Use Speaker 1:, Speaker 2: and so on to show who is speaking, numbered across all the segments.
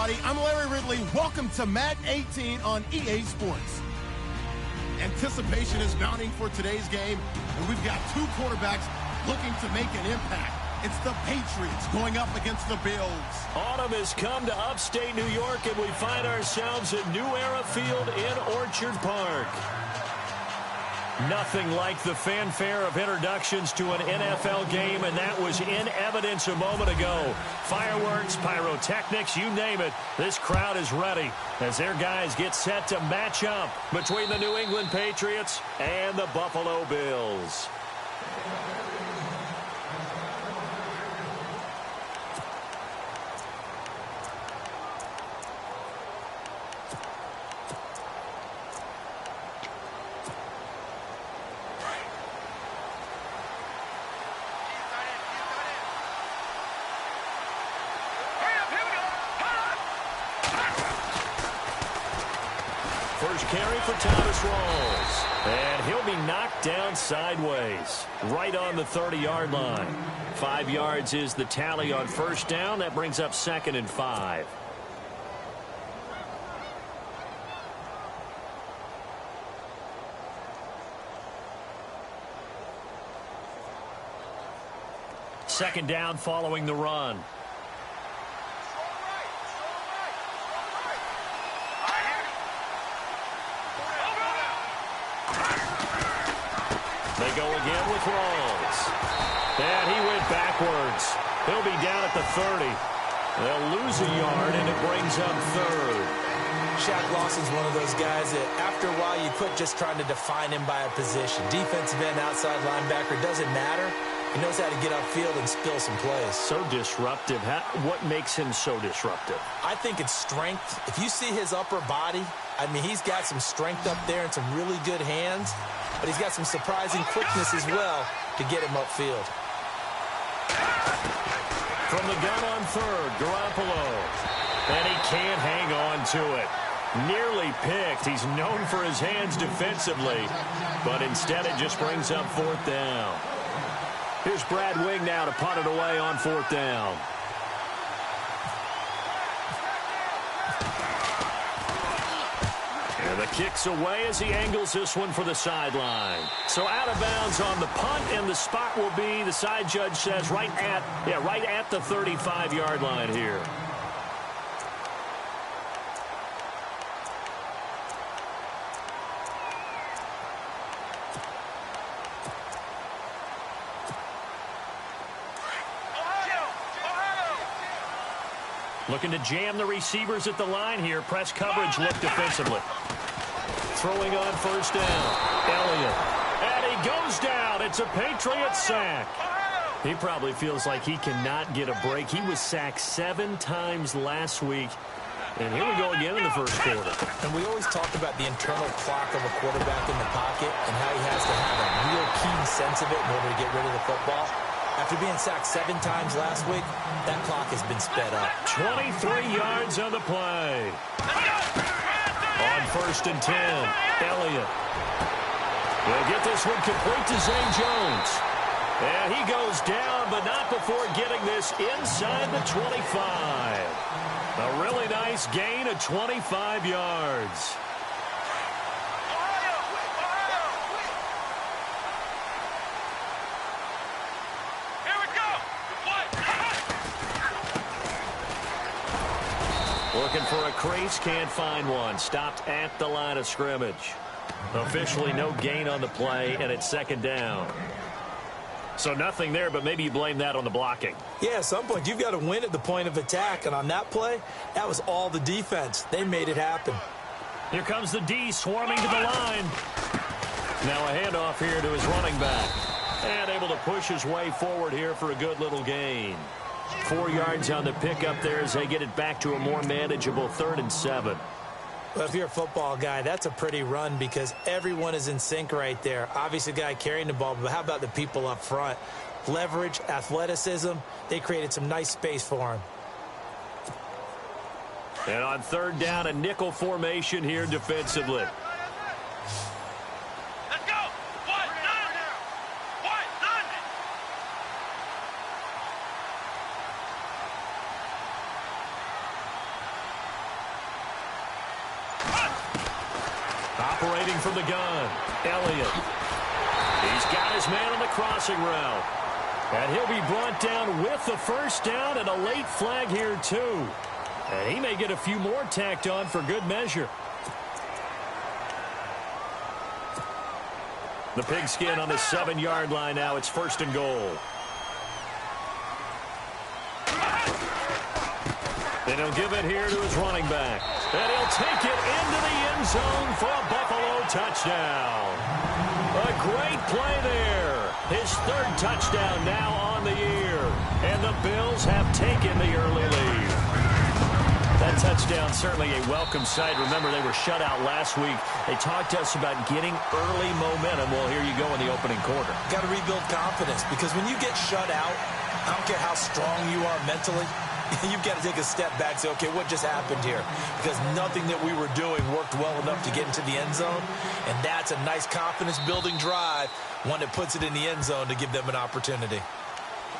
Speaker 1: everybody. I'm Larry Ridley. Welcome to Madden 18 on EA Sports. Anticipation is mounting for today's game, and we've got two quarterbacks looking to make an impact. It's the Patriots going up against the Bills.
Speaker 2: Autumn has come to upstate New York, and we find ourselves at New Era Field in Orchard Park. Nothing like the fanfare of introductions to an NFL game, and that was in evidence a moment ago. Fireworks, pyrotechnics, you name it. This crowd is ready as their guys get set to match up between the New England Patriots and the Buffalo Bills. First carry for Thomas Rawls. And he'll be knocked down sideways, right on the 30-yard line. 5 yards is the tally on first down. That brings up 2nd and 5. Second down following the run. They go again with Rawls. And he went backwards. He'll be down at the 30. They'll lose a yard, and it brings up 3rd.
Speaker 3: Shaq Lawson's one of those guys that after a while you quit just trying to define him by a position. Defensive end, outside linebacker, doesn't matter. He knows how to get upfield and spill some plays.
Speaker 2: So disruptive. What makes him so disruptive?
Speaker 3: I think it's strength. If you see his upper body, I mean, he's got some strength up there and some really good hands. But he's got some surprising quickness as well to get him upfield.
Speaker 2: From the gun on 3rd, Garoppolo. And he can't hang on to it. Nearly picked. He's known for his hands defensively. But instead it just brings up 4th down. Here's Brad Wing now to punt it away on 4th down. And the kick's away as he angles this one for the sideline. So out of bounds on the punt, and the spot will be, the side judge says, right at the 35-yard line here. Looking to jam the receivers at the line here. Press coverage look defensively. Throwing on first down. Elliott. And he goes down. It's a Patriot sack. He probably feels like he cannot get a break. He was sacked 7 times last week. And here we go again in the first quarter.
Speaker 3: And we always talk about the internal clock of a quarterback in the pocket and how he has to have a real keen sense of it in order to get rid of the football. After being sacked 7 times last week, that clock has been sped up.
Speaker 2: 23 yards on the play. On 1st and 10, Elliott. They'll get this one complete to Zane Jones. And he goes down, but not before getting this inside the 25. A really nice gain of 25 yards. Looking for a crease, can't find one. Stopped at the line of scrimmage. Officially no gain on the play, and it's 2nd down. So nothing there, but maybe you blame that on the blocking.
Speaker 3: Yeah, at some point you've got to win at the point of attack, and on that play, that was all the defense. They made it happen.
Speaker 2: Here comes the D swarming to the line. Now a handoff here to his running back. And able to push his way forward here for a good little gain. 4 yards on the pickup there as they get it back to a more manageable 3rd and 7.
Speaker 3: Well, if you're a football guy, that's a pretty run because everyone is in sync right there. Obviously, the guy carrying the ball, but how about the people up front? Leverage, athleticism, they created some nice space for him.
Speaker 2: And on 3rd down, a nickel formation here defensively. Operating from the gun, Elliott. He's got his man on the crossing route. And he'll be brought down with the first down and a late flag here, too. And he may get a few more tacked on for good measure. The pigskin on the 7-yard line now. It's 1st and goal. And he'll give it here to his running back. And he'll take it into the end zone for a Buffalo touchdown. A great play there. His 3rd touchdown now on the year. And the Bills have taken the early lead. That touchdown certainly a welcome sight. Remember, they were shut out last week. They talked to us about getting early momentum. Well, here you go in the opening quarter.
Speaker 3: Got to rebuild confidence, because when you get shut out, I don't care how strong you are mentally, you've got to take a step back and say, okay, what just happened here? Because nothing that we were doing worked well enough to get into the end zone. And that's a nice confidence-building drive, one that puts it in the end zone to give them an opportunity.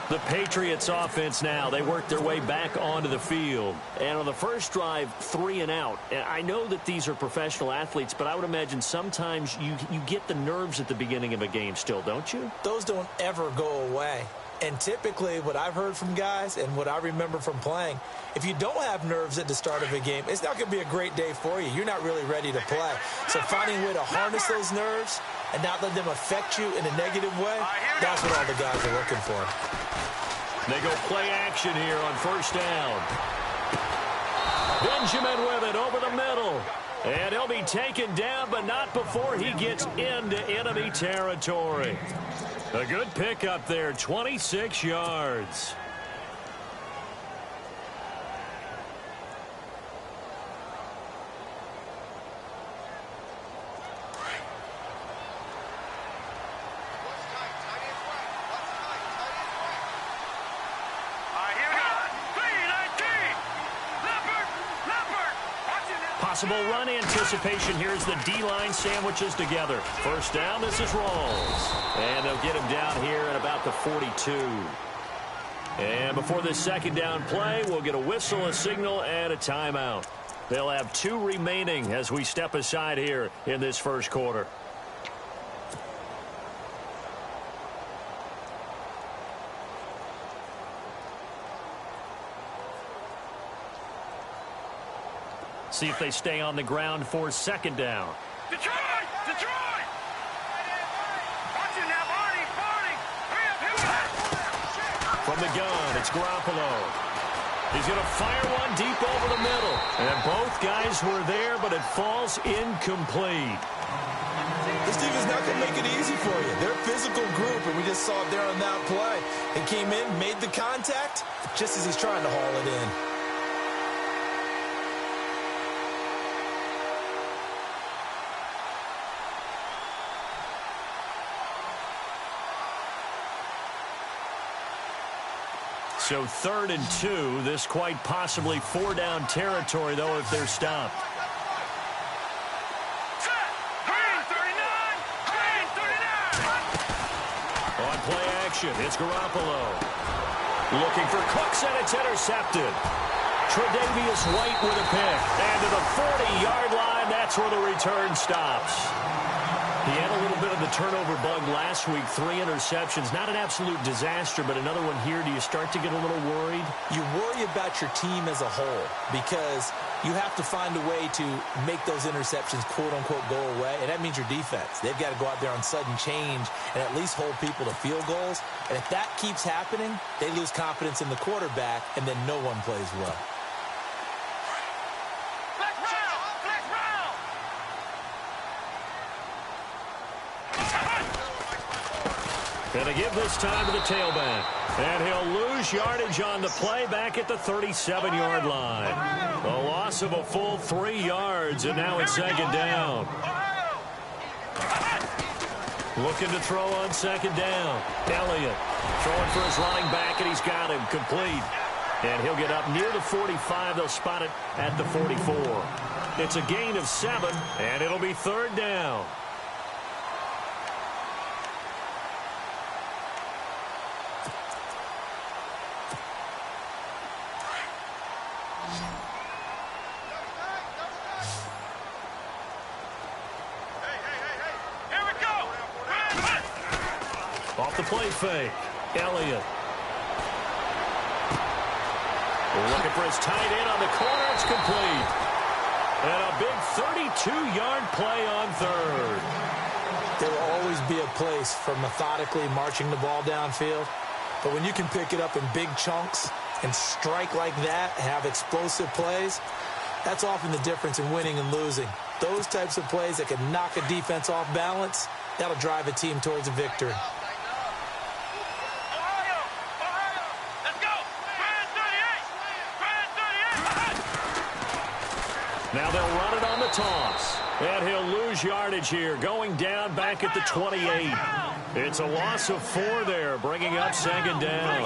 Speaker 2: The Patriots offense now, they work their way back onto the field. And on the first drive, 3 and out. And I know that these are professional athletes, but I would imagine sometimes you get the nerves at the beginning of a game still, don't you?
Speaker 3: Those don't ever go away. And typically what I've heard from guys and what I remember from playing, if you don't have nerves at the start of a game, it's not going to be a great day for you. You're not really ready to play. So finding a way to harness those nerves and not let them affect you in a negative way, that's what all the guys are looking for.
Speaker 2: They go play action here on 1st down. Benjamin with it over the middle. And he'll be taken down, but not before he gets into enemy territory. A good pickup there, 26 yards. Possible run anticipation here as the D-line sandwiches together. 1st down, this is Rawls. And they'll get him down here at about the 42. And before this 2nd down play, we'll get a whistle, a signal, and a timeout. They'll have 2 remaining as we step aside here in this 1st quarter. See if they stay on the ground for 2nd down.
Speaker 4: Detroit! Detroit! Watch it now, Barney! Barney!
Speaker 2: From the gun, it's Garoppolo. He's going to fire one deep over the middle. And both guys were there, but it falls incomplete.
Speaker 3: This team is not going to make it easy for you. They're a physical group, and we just saw it there on that play. He came in, made the contact, just as he's trying to haul it in.
Speaker 2: So 3rd and 2. This quite possibly 4-down territory, though, if they're stopped. On play action, it's Garoppolo. Looking for Cooks, and it's intercepted. Tre'Davious White with a pick. And to the 40-yard line, that's where the return stops. He had a little bit of the turnover bug last week, 3 interceptions. Not an absolute disaster, but another one here. Do you start to get a little worried?
Speaker 3: You worry about your team as a whole because you have to find a way to make those interceptions, quote-unquote, go away, and that means your defense. They've got to go out there on sudden change and at least hold people to field goals. And if that keeps happening, they lose confidence in the quarterback, and then no one plays well.
Speaker 2: And they give this time to the tailback. And he'll lose yardage on the play back at the 37-yard line. A loss of a full 3 yards, and now it's 2nd down. Looking to throw on 2nd down. Elliott throwing for his running back, and he's got him complete. And he'll get up near the 45. They'll spot it at the 44. It's a gain of 7, and it'll be 3rd down. off the play fake. Elliott. Looking for his tight end on the corner. It's complete. And a big 32-yard play on third.
Speaker 3: There will always be a place for methodically marching the ball downfield. But when you can pick it up in big chunks and strike like that, have explosive plays, that's often the difference in winning and losing. Those types of plays that can knock a defense off balance, that'll drive a team towards a victory.
Speaker 2: Now they'll run it on the toss. And he'll lose yardage here, going down back at the 28. It's a loss of 4 there, bringing up second down.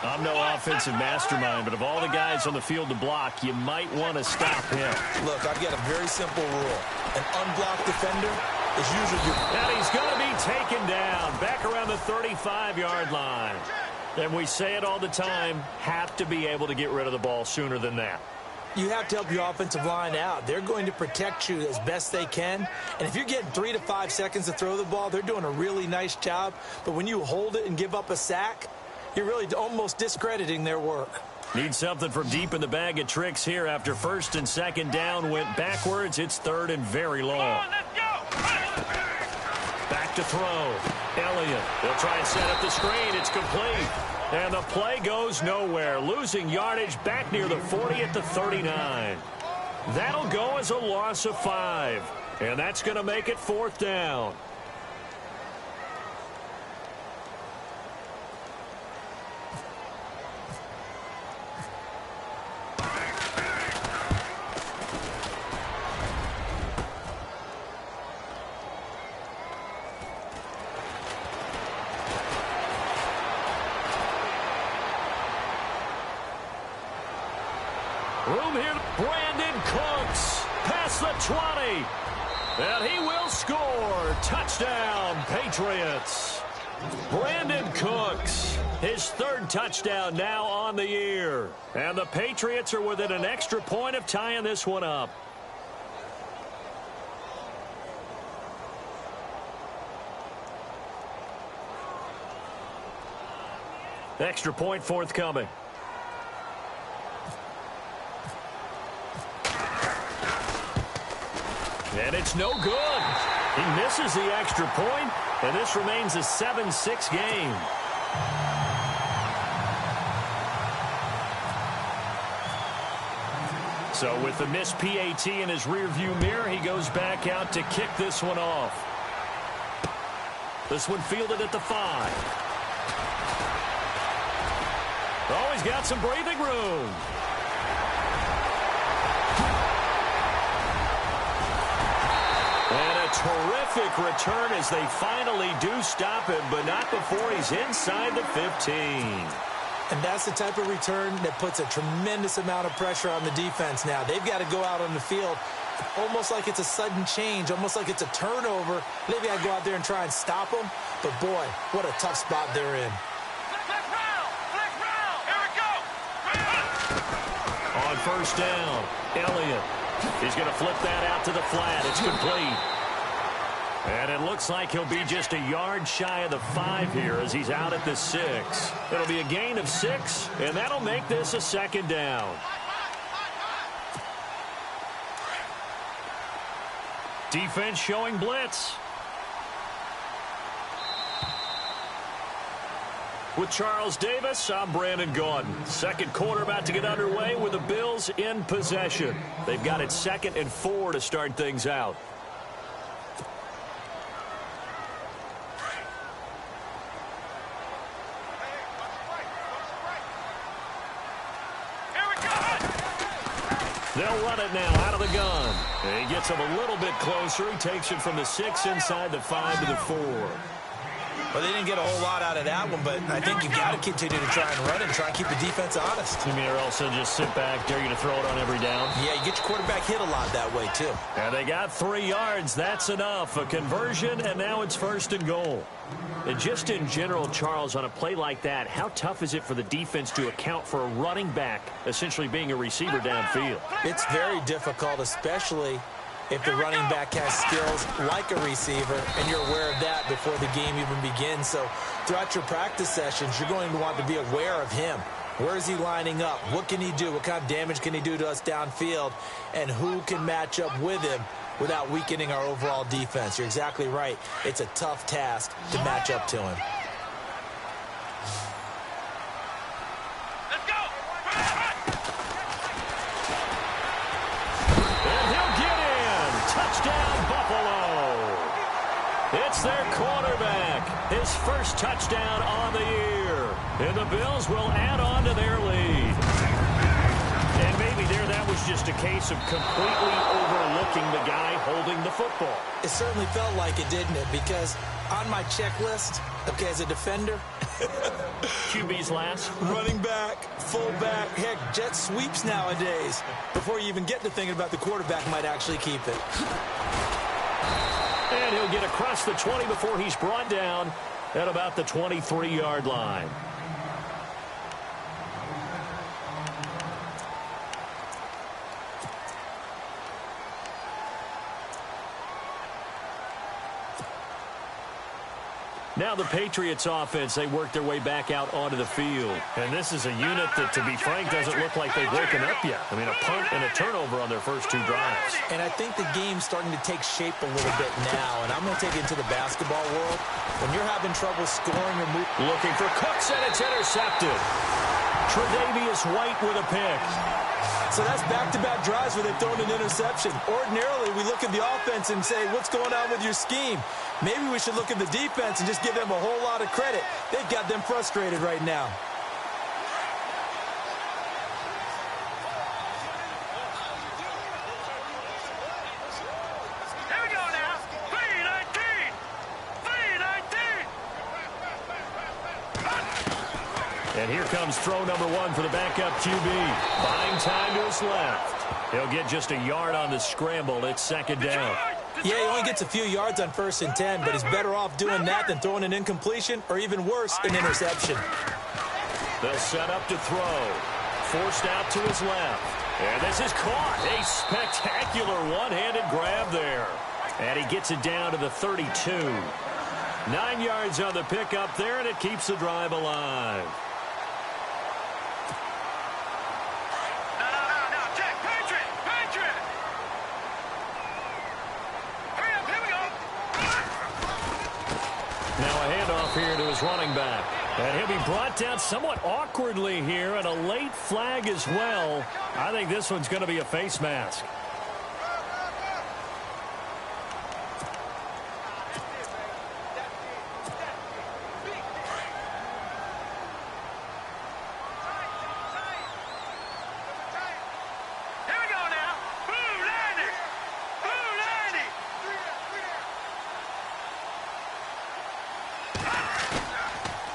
Speaker 2: I'm no offensive mastermind, but of all the guys on the field to block, you might want to stop him.
Speaker 3: Look, I've got a very simple rule. An unblocked defender is usually...
Speaker 2: And he's going to be taken down back around the 35-yard line. And we say it all the time, have to be able to get rid of the ball sooner than that.
Speaker 3: You have to help your offensive line out. They're going to protect you as best they can. And if you're getting 3 to 5 seconds to throw the ball, they're doing a really nice job. But when you hold it and give up a sack, you're really almost discrediting their work.
Speaker 2: Need something from deep in the bag of tricks here after first and second down went backwards. It's third and very long. Back to throw. Elliott. They'll try and set up the screen. It's complete. And the play goes nowhere, losing yardage back near the 40 at the 39. That'll go as a loss of 5. And that's going to make it 4th down. Room here. Brandon Cooks past the 20. And he will score. Touchdown, Patriots. Brandon Cooks, his 3rd touchdown now on the year. And the Patriots are within an extra point of tying this one up. Extra point forthcoming. And it's no good. He misses the extra point, and this remains a 7-6 game. So with the missed PAT in his rearview mirror, he goes back out to kick this one off. This one fielded at the 5. Oh, he's got some breathing room. Terrific return as they finally do stop him, but not before he's inside the 15.
Speaker 3: And that's the type of return that puts a tremendous amount of pressure on the defense now. They've got to go out on the field almost like it's a sudden change, almost like it's a turnover. They've got to go out there and try and stop them. But, boy, what a tough spot they're in.
Speaker 2: On first down, Elliott. He's going to flip that out to the flat. It's complete. And it looks like he'll be just a yard shy of the 5 here as he's out at the 6. It'll be a gain of 6, and that'll make this a 2nd down. Defense showing blitz. With Charles Davis, I'm Brandon Gaudin. Second quarter about to get underway with the Bills in possession. They've got it 2nd and 4 to start things out. They'll run it now out of the gun. And he gets him a little bit closer. He takes it from the 6 inside the 5 to the 4.
Speaker 3: Well, they didn't get a whole lot out of that one, but I think you got to continue to try and run it and try and keep the defense honest.
Speaker 2: You mean or also just sit back, dare you to throw it on every down?
Speaker 3: Yeah, you get your quarterback hit a lot that way, too.
Speaker 2: And they got 3 yards. That's enough. A conversion, and now it's 1st and goal. And just in general, Charles, on a play like that, how tough is it for the defense to account for a running back essentially being a receiver downfield?
Speaker 3: It's very difficult, especially if the running back has skills like a receiver, and you're aware of that before the game even begins. So throughout your practice sessions, you're going to want to be aware of him. Where is he lining up? What can he do? What kind of damage can he do to us downfield? And who can match up with him without weakening our overall defense? You're exactly right. It's a tough task to match up to him.
Speaker 4: Let's go!
Speaker 2: And he'll get in. Touchdown, Buffalo. It's their quarterback. His first touchdown on the year. And the Bills will add on to their lead. And maybe that was just a case of completely overlooking the guy holding the football.
Speaker 3: It certainly felt like it, didn't it? Because on my checklist, okay, as a defender,
Speaker 2: QB's last.
Speaker 3: running back, fullback, heck, jet sweeps nowadays. Before you even get to thinking about the quarterback might actually keep it.
Speaker 2: And he'll get across the 20 before he's brought down at about the 23-yard line. Now the Patriots offense, they work their way back out onto the field. And this is a unit that, to be frank, doesn't look like they've woken up yet. I mean, a punt and a turnover on their first two drives.
Speaker 3: And I think the game's starting to take shape a little bit now. And I'm going to take it into the basketball world. When you're having trouble scoring or moving.
Speaker 2: Looking for Cooks, and it's intercepted. Tre'Davious White with a pick.
Speaker 3: So that's back-to-back drives where they've thrown an interception. Ordinarily, we look at the offense and say, what's going on with your scheme? Maybe we should look at the defense and just give them a whole lot of credit. They've got them frustrated right now.
Speaker 4: Here we go now. 3-19. 3-19.
Speaker 2: And here comes throw number one for the backup QB. Buying time to his left. He'll get just a yard on the scramble. It's second down.
Speaker 3: Yeah, he only gets a few yards on 1st and 10, but he's better off doing that than throwing an incompletion or even worse, an interception.
Speaker 2: They'll set up to throw. Forced out to his left. And this is caught. A spectacular one-handed grab there. And he gets it down to the 32. 9 yards on the pickup there, and it keeps the drive alive.
Speaker 4: No, check. Patriot. Hurry up, here we go.
Speaker 2: Now a handoff here to his running back. And he'll be brought down somewhat awkwardly here, and a late flag as well. I think this one's going to be a face mask.
Speaker 4: Here we go now. Blue 90.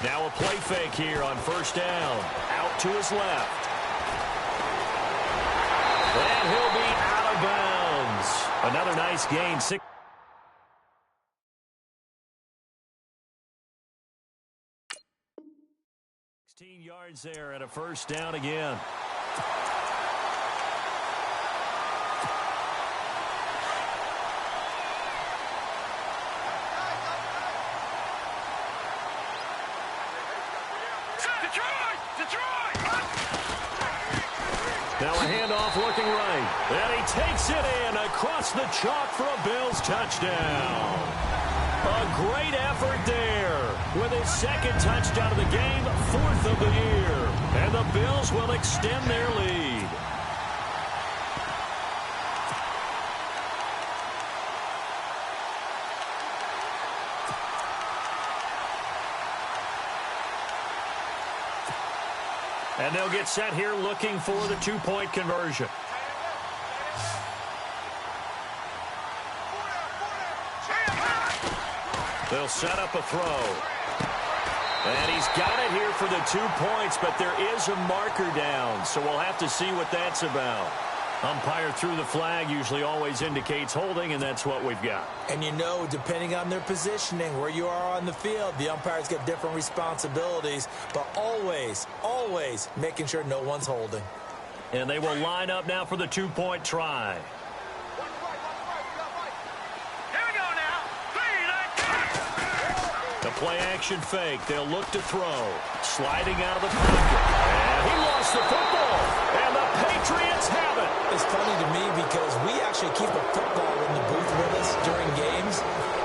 Speaker 2: Now a play fake here on first down. Out to his left. And he'll be out of bounds. Another nice gain. 16 yards there and a first down again.
Speaker 4: Detroit.
Speaker 2: Now a handoff looking right. And he takes it in across the chalk for a Bills touchdown. A great effort there with his second touchdown of the game, 4th of the year. And the Bills will extend their lead. And they'll get set here looking for the two-point conversion. They'll set up a throw. And he's got it here for the 2 points, but there is a marker down, so we'll have to see what that's about. Umpire threw the flag, usually always indicates holding, and that's what we've got.
Speaker 3: And you know, depending on their positioning, where you are on the field, the umpires get different responsibilities, but always making sure no one's holding.
Speaker 2: And they will line up now for the two-point try. play-action fake. They'll look to throw. Sliding out of the pocket. And he lost the football. And the Patriots have it.
Speaker 3: It's funny to me because we actually keep a football in the booth with us during games.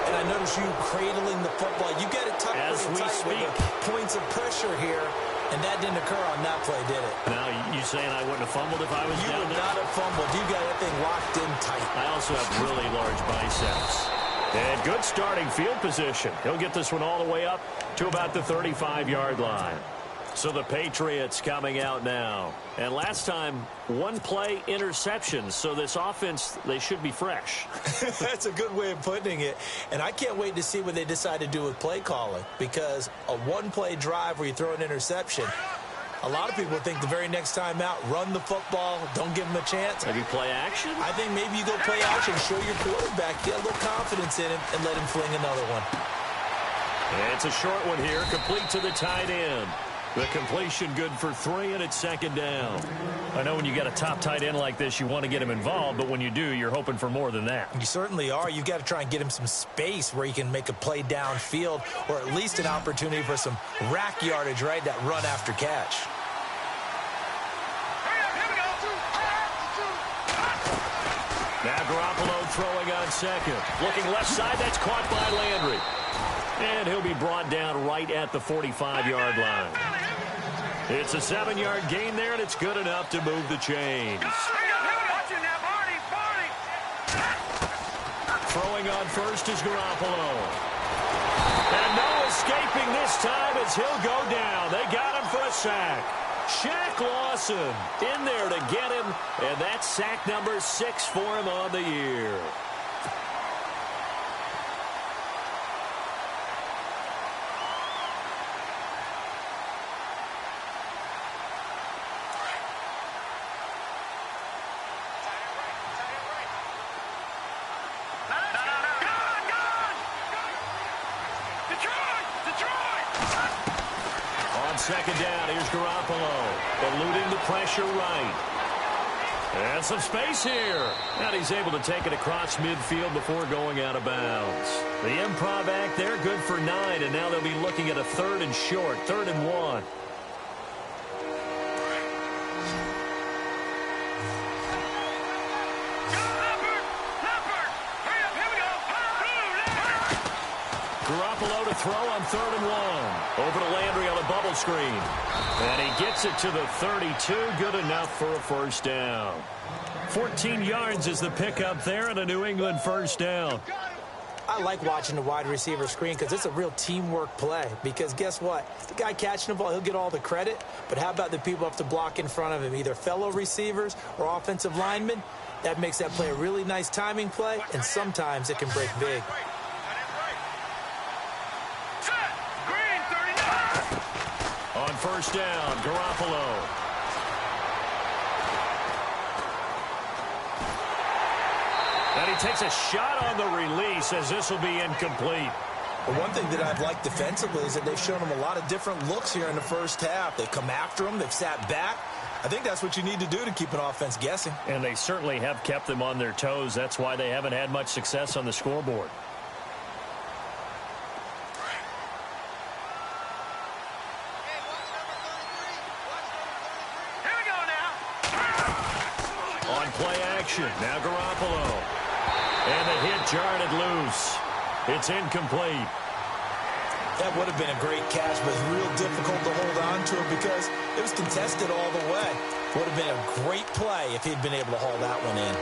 Speaker 3: And I notice you cradling the football. You get it tucked
Speaker 2: as we
Speaker 3: tight
Speaker 2: speak.
Speaker 3: With the points of pressure here. And that didn't occur on that play, did it?
Speaker 2: Now, you saying I wouldn't have fumbled if I was
Speaker 3: You
Speaker 2: down
Speaker 3: would
Speaker 2: there?
Speaker 3: not have fumbled. You got that thing locked in tight.
Speaker 2: I also have really large biceps. And good starting field position. He'll get this one all the way up to about the 35-yard line. So the Patriots coming out now. And last time, one play interceptions. So this offense, they should be fresh.
Speaker 3: That's a good way of putting it. And I can't wait to see what they decide to do with play calling. Because a one-play drive where you throw an interception, a lot of people think the very next time out, run the football, don't give them a chance.
Speaker 2: Maybe play action?
Speaker 3: I think maybe you go play action, show your quarterback, get a little confidence in him, and let him fling another one.
Speaker 2: And it's a short one here, complete to the tight end. The completion good for 3, and it's second down. I know when you got a top tight end like this, you want to get him involved, but when you do, you're hoping for more than that.
Speaker 3: You certainly are. You've got to try and get him some space where he can make a play downfield, or at least an opportunity for some rack yardage, right? That run after catch.
Speaker 2: Now Garoppolo throwing on second. Looking left side, that's caught by Landry. And he'll be brought down right at the 45-yard line. It's a 7-yard gain there, and it's good enough to move the chains. Throwing on first is Garoppolo. And no escaping this time as he'll go down. They got him for a sack. Shaq Lawson in there to get him, and that's sack number 6 for him on the year. Second down, here's Garoppolo, eluding the pressure right. And some space here. And he's able to take it across midfield before going out of bounds. The improv act there, good for 9, and now they'll be looking at a 3rd and short, 3rd and 1. Garoppolo to throw on 3rd and 1. Over to Landry on a bubble screen. And he gets it to the 32. Good enough for a first down. 14 yards is the pickup there, and a New England first down.
Speaker 3: I like watching the wide receiver screen because it's a real teamwork play. Because guess what? The guy catching the ball, he'll get all the credit. But how about the people who have to block in front of him, either fellow receivers or offensive linemen? That makes that play a really nice timing play, and sometimes it can break big.
Speaker 2: On first down, Garoppolo. And he takes a shot on the release as this will be incomplete.
Speaker 3: But one thing that I've liked defensively is that they've shown him a lot of different looks here in the first half. They've come after him. They've sat back. I think that's what you need to do to keep an offense guessing.
Speaker 2: And they certainly have kept them on their toes. That's why they haven't had much success on the scoreboard. Play action. Now Garoppolo. And the hit jarred it loose. It's incomplete.
Speaker 3: That would have been a great catch, but it's real difficult to hold on to it because it was contested all the way. Would have been a great play if he'd been able to haul that one
Speaker 2: in.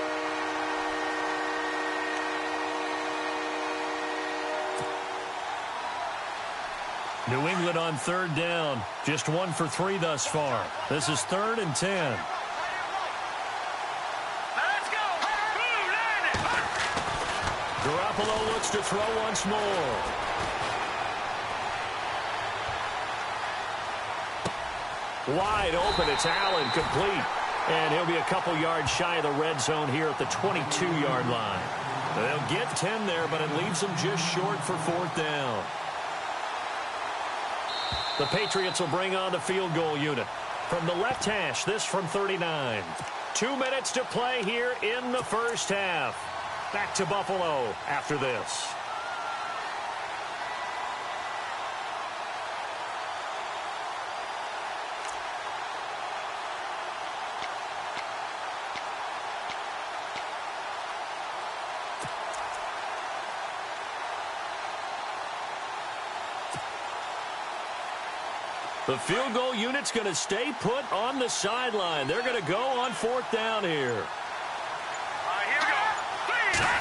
Speaker 2: New England on 3rd down. Just 1 for 3 thus far. This is 3rd and 10. Garoppolo looks to throw once more. Wide open, it's Allen, complete. And he'll be a couple yards shy of the red zone here at the 22-yard line. They'll get 10 there, but it leaves them just short for 4th down. The Patriots will bring on the field goal unit. From the left hash, this from 39. 2 minutes to play here in the first half. Back to Buffalo after this. The field goal unit's going to stay put on the sideline. They're going to go on 4th down here.
Speaker 4: Here we go.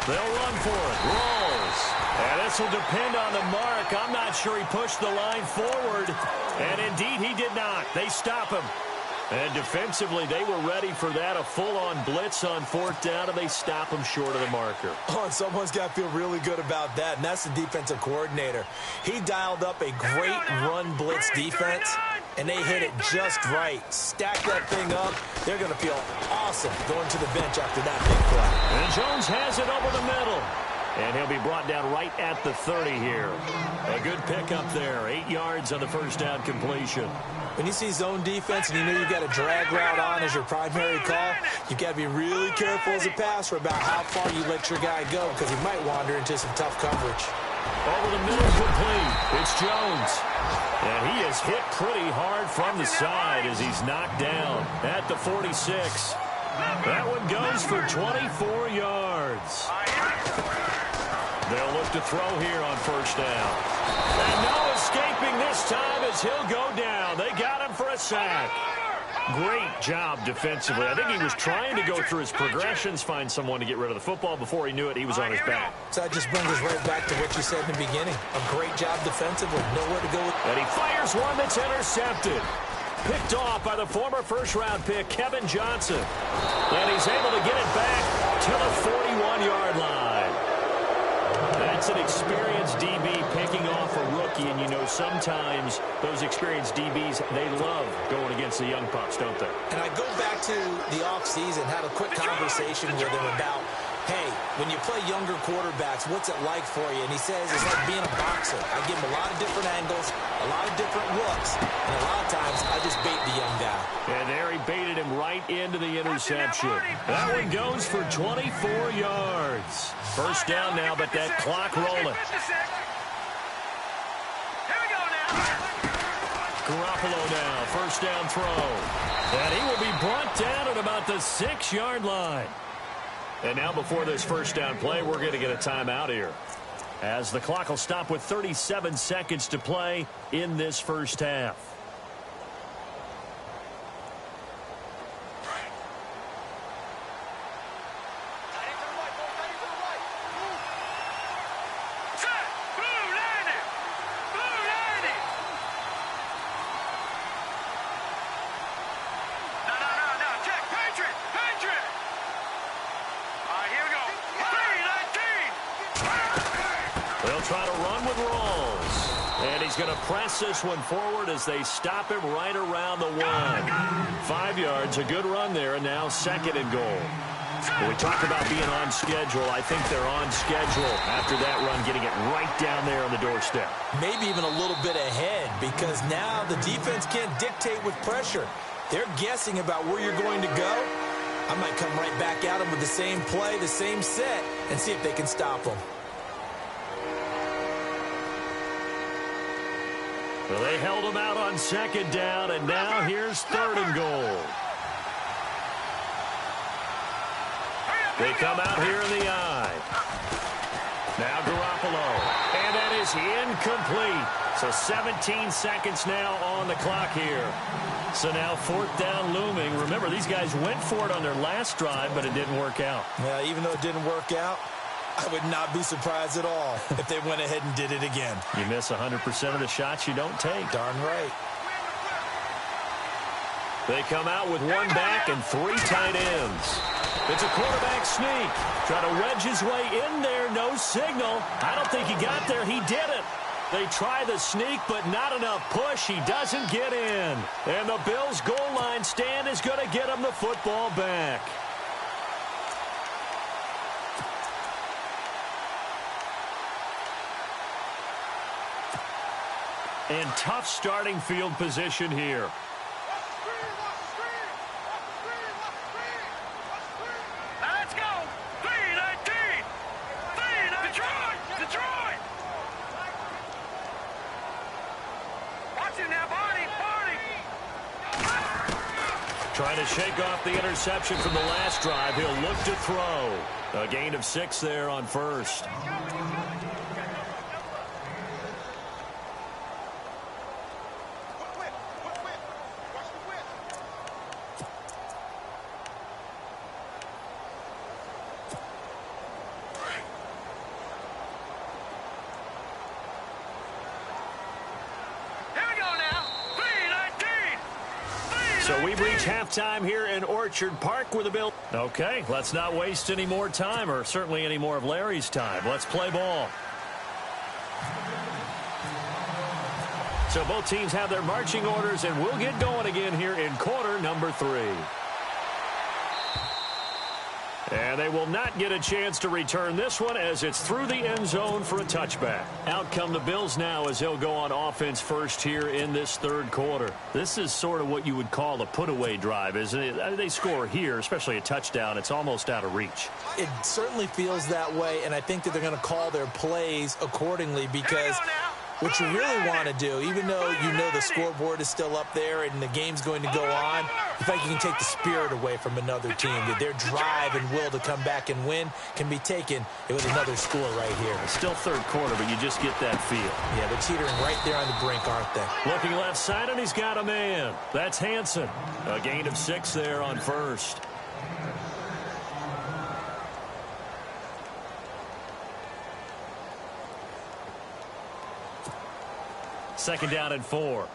Speaker 2: They'll run for it. Rolls. And this will depend on the mark. I'm not sure he pushed the line forward. And indeed, he did not. They stop him. And defensively, they were ready for that. A full-on blitz on 4th down, and they stop him short of the marker.
Speaker 3: Oh, and someone's got to feel really good about that, and that's the defensive coordinator. He dialed up a great run blitz defense, and they hit it just right. Stack that thing up. They're going to feel awesome going to the bench after that big play.
Speaker 2: And Jones has it over the middle. And he'll be brought down right at the 30 here. A good pickup there. 8 yards on the first down completion.
Speaker 3: When you see zone defense and you know you've got a drag route on as your primary call, you've got to be really careful as a passer about how far you let your guy go because he might wander into some tough coverage.
Speaker 2: Over the middle, complete. It's Jones. And he is hit pretty hard from the side as he's knocked down at the 46. That one goes for 24 yards. They'll look to throw here on 1st down. And no escaping this time as he'll go down. They got him for a sack. Great job defensively. I think he was trying to go through his progressions, find someone to get rid of the football. Before he knew it, he was on his back.
Speaker 3: So that just brings us right back to what you said in the beginning. A great job defensively. Nowhere to go with.
Speaker 2: And he fires one that's intercepted. Picked off by the former first-round pick, Kevin Johnson. And he's able to get it back to the 41-yard line. That's an experienced DB picking off a rookie, and you know sometimes those experienced DBs, they love going against the young pups, don't they?
Speaker 3: And I go back to the offseason, had a quick conversation with him about, hey, when you play younger quarterbacks, what's it like for you? And he says it's like being a boxer. I give him a lot of different angles, a lot of different looks, and a lot of times I just bait the young guy.
Speaker 2: And there he baited him right into the interception. That one goes for 24 yards. First down now, but that clock rolling. Garoppolo now, first down throw. And he will be brought down at about the 6-yard line. And now before this first down play, we're going to get a timeout here, as the clock will stop with 37 seconds to play in this first half. Try to run with Rolls. And he's going to press this one forward as they stop him right around the 1. 5 yards, a good run there, and now 2nd and goal. When we talk about being on schedule, I think they're on schedule after that run, getting it right down there on the doorstep.
Speaker 3: Maybe even a little bit ahead, because now the defense can't dictate with pressure. They're guessing about where you're going to go. I might come right back at them with the same play, the same set, and see if they can stop them.
Speaker 2: Well, they held him out on 2nd down, and now here's 3rd and goal. They come out here in the eye. Now Garoppolo, and that is incomplete. So 17 seconds now on the clock here. So now 4th down looming. Remember, these guys went for it on their last drive, but it didn't work out.
Speaker 3: Yeah, even though it didn't work out, I would not be surprised at all if they went ahead and did it again.
Speaker 2: You miss 100% of the shots you don't take.
Speaker 3: Darn right.
Speaker 2: They come out with 1 back and 3 tight ends. It's a quarterback sneak. Trying to wedge his way in there. No signal. I don't think he got there. He didn't. They try the sneak, but not enough push. He doesn't get in. And the Bills' goal line stand is going to get him the football back. And tough starting field position here.
Speaker 4: Let's go. 3-19. Detroit. Watching that body.
Speaker 2: Trying to shake off the interception from the last drive. He'll look to throw. A gain of 6 there on 1st. reached halftime here in Orchard Park with the Bills. Okay, let's not waste any more time, or certainly any more of Larry's time. Let's play ball. So both teams have their marching orders, and we'll get going again here in quarter number 3. And they will not get a chance to return this one as it's through the end zone for a touchback. Out come the Bills now as they'll go on offense first here in this third quarter. This is sort of what you would call a put-away drive, isn't it? They score here, especially a touchdown. It's almost out of reach.
Speaker 3: It certainly feels that way, and I think that they're going to call their plays accordingly because what you really want to do, even though you know the scoreboard is still up there and the game's going to go on, you think you can take the spirit away from another team. That their drive and will to come back and win can be taken with another score right here.
Speaker 2: It's still third quarter, but you just get that feel.
Speaker 3: Yeah, they're teetering right there on the brink, aren't they?
Speaker 2: Looking left side, and he's got a man. That's Hansen. A gain of 6 there on first. Second down and 4.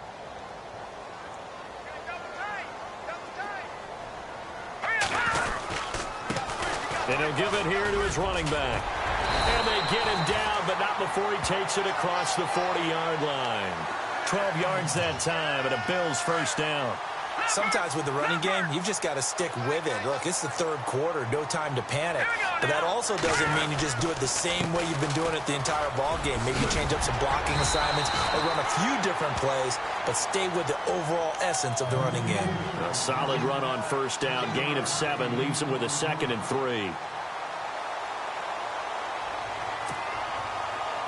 Speaker 2: And he'll give it here to his running back. And they get him down, but not before he takes it across the 40-yard line. 12 yards that time, and a Bills first down.
Speaker 3: Sometimes with the running game, you've just got to stick with it. Look, it's the third quarter, no time to panic. But that also doesn't mean you just do it the same way you've been doing it the entire ball game. Maybe you change up some blocking assignments or run a few different plays, but stay with the overall essence of the running game.
Speaker 2: A solid run on first down. Gain of 7 leaves him with a 2nd and 3.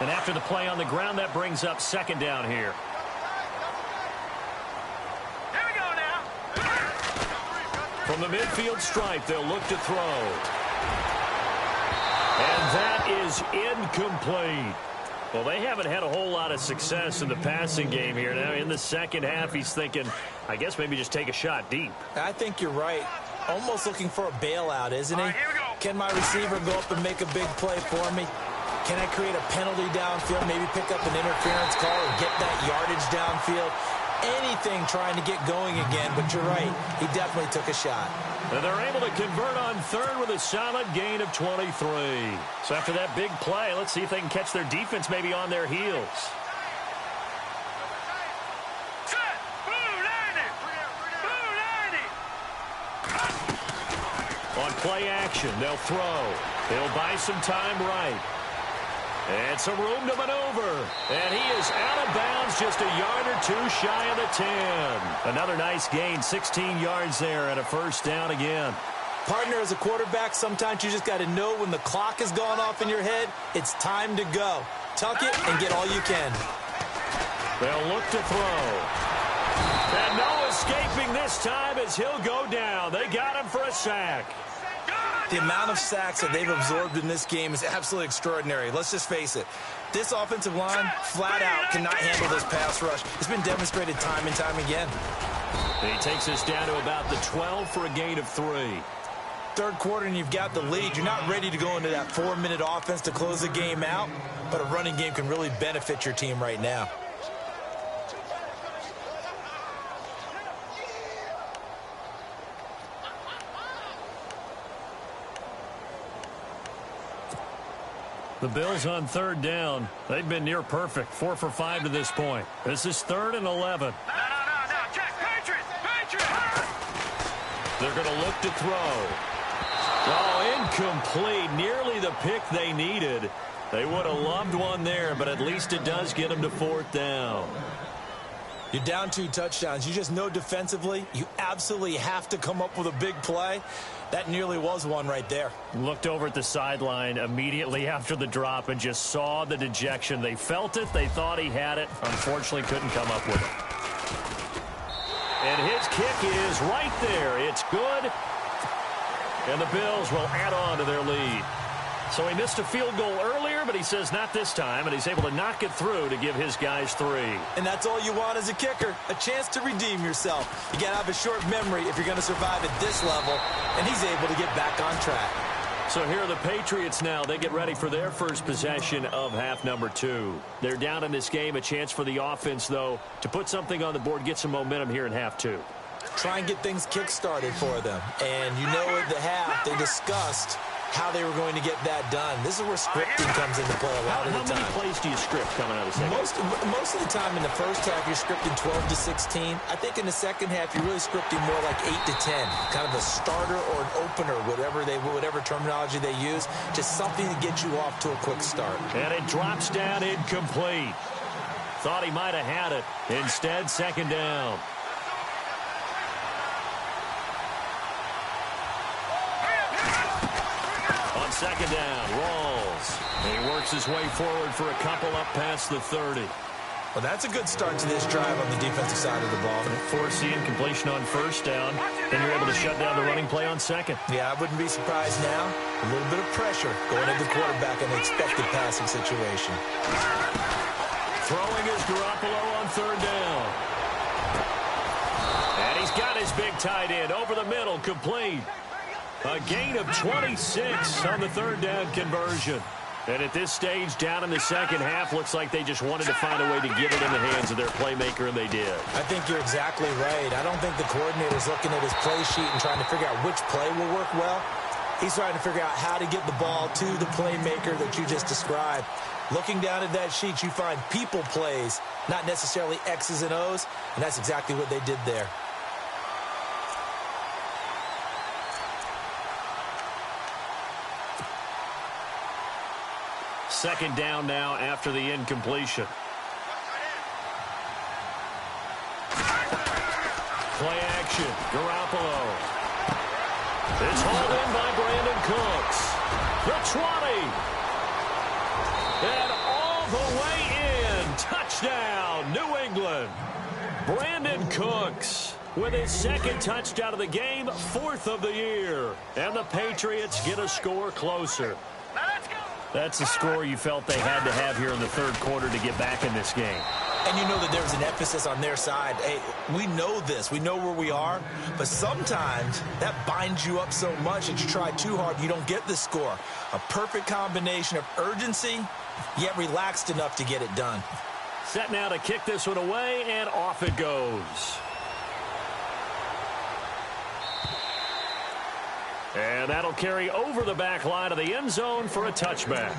Speaker 2: And after the play on the ground, that brings up second down here. From the midfield stripe, they'll look to throw. And that is incomplete. Well, they haven't had a whole lot of success in the passing game here. Now, in the second half, he's thinking, I guess maybe just take a shot deep.
Speaker 3: I think you're right. Almost looking for a bailout, isn't he? Can my receiver go up and make a big play for me? Can I create a penalty downfield, maybe pick up an interference call or get that yardage downfield? Anything trying to get going again, but you're right. He definitely took a shot.
Speaker 2: And they're able to convert on third with a solid gain of 23. So after that big play, let's see if they can catch their defense maybe on their heels. On play action, they'll throw. They'll buy some time right. And some room to maneuver. And he is out of bounds, just a yard or 2 shy of the 10. Another nice gain, 16 yards there, and a first down again.
Speaker 3: Partner, as a quarterback, sometimes you just got to know when the clock has gone off in your head, it's time to go. Tuck it and get all you can.
Speaker 2: They'll look to throw. And no escaping this time as he'll go down. They got him for a sack.
Speaker 3: The amount of sacks that they've absorbed in this game is absolutely extraordinary. Let's just face it. This offensive line, flat out, cannot handle this pass rush. It's been demonstrated time and time again.
Speaker 2: He takes us down to about the 12 for a gain of 3.
Speaker 3: Third quarter and you've got the lead. You're not ready to go into that 4-minute offense to close the game out, but a running game can really benefit your team right now.
Speaker 2: The Bills on third down. They've been near perfect, 4 for 5 to this point. This is 3rd and 11.
Speaker 4: No, Jack, Patriots!
Speaker 2: They're going to look to throw. Oh, incomplete. Nearly the pick they needed. They would have loved one there, but at least it does get them to 4th down.
Speaker 3: You're down 2 touchdowns. You just know defensively you absolutely have to come up with a big play. That nearly was one right there.
Speaker 2: Looked over at the sideline immediately after the drop and just saw the dejection. They felt it. They thought he had it. Unfortunately, couldn't come up with it. And his kick is right there. It's good. And the Bills will add on to their lead. So he missed a field goal earlier, but he says not this time, and he's able to knock it through to give his guys 3.
Speaker 3: And that's all you want as a kicker, a chance to redeem yourself. You got to have a short memory if you're going to survive at this level, and he's able to get back on track.
Speaker 2: So here are the Patriots now. They get ready for their first possession of half number 2. They're down in this game. A chance for the offense, though, to put something on the board, get some momentum here in half 2.
Speaker 3: try and get things kick-started for them. And you know at the half, they discussed how they were going to get that done. This is where scripting comes into play a lot of the time.
Speaker 2: How many plays do you script coming out of the second?
Speaker 3: Most of the time in the first half, you're scripting 12 to 16. I think in the second half, you're really scripting more like 8 to 10. Kind of a starter or an opener, whatever terminology they use. Just something to get you off to a quick start.
Speaker 2: And it drops down incomplete. Thought he might have had it. Instead, second down. Second down, rolls. And he works his way forward for a couple up past the 30.
Speaker 3: Well, that's a good start to this drive on the defensive side of the ball.
Speaker 2: Force the incompletion on first down, and you're able to shut down the running play on second.
Speaker 3: Yeah, I wouldn't be surprised now. A little bit of pressure going at the quarterback in an expected passing situation.
Speaker 2: Throwing is Garoppolo on third down. And he's got his big tight end over the middle, complete. A gain of 26 on the third down conversion. And at this stage, down in the second half, looks like they just wanted to find a way to get it in the hands of their playmaker, and they did.
Speaker 3: I think you're exactly right. I don't think the coordinator's looking at his play sheet and trying to figure out which play will work well. He's trying to figure out how to get the ball to the playmaker that you just described. Looking down at that sheet, you find people plays, not necessarily X's and O's, and that's exactly what they did there.
Speaker 2: Second down now after the incompletion. Play action. Garoppolo. It's hauled in by Brandon Cooks. The 20. And all the way in. Touchdown, New England. Brandon Cooks with his second touchdown of the game, 4th of the year. And the Patriots get a score closer. That's the score you felt they had to have here in the third quarter to get back in this game.
Speaker 3: And you know that there was an emphasis on their side. Hey, we know this. We know where we are. But sometimes that binds you up so much that you try too hard, you don't get the score. A perfect combination of urgency, yet relaxed enough to get it done.
Speaker 2: Set now to kick this one away, and off it goes. And that'll carry over the back line of the end zone for a touchback.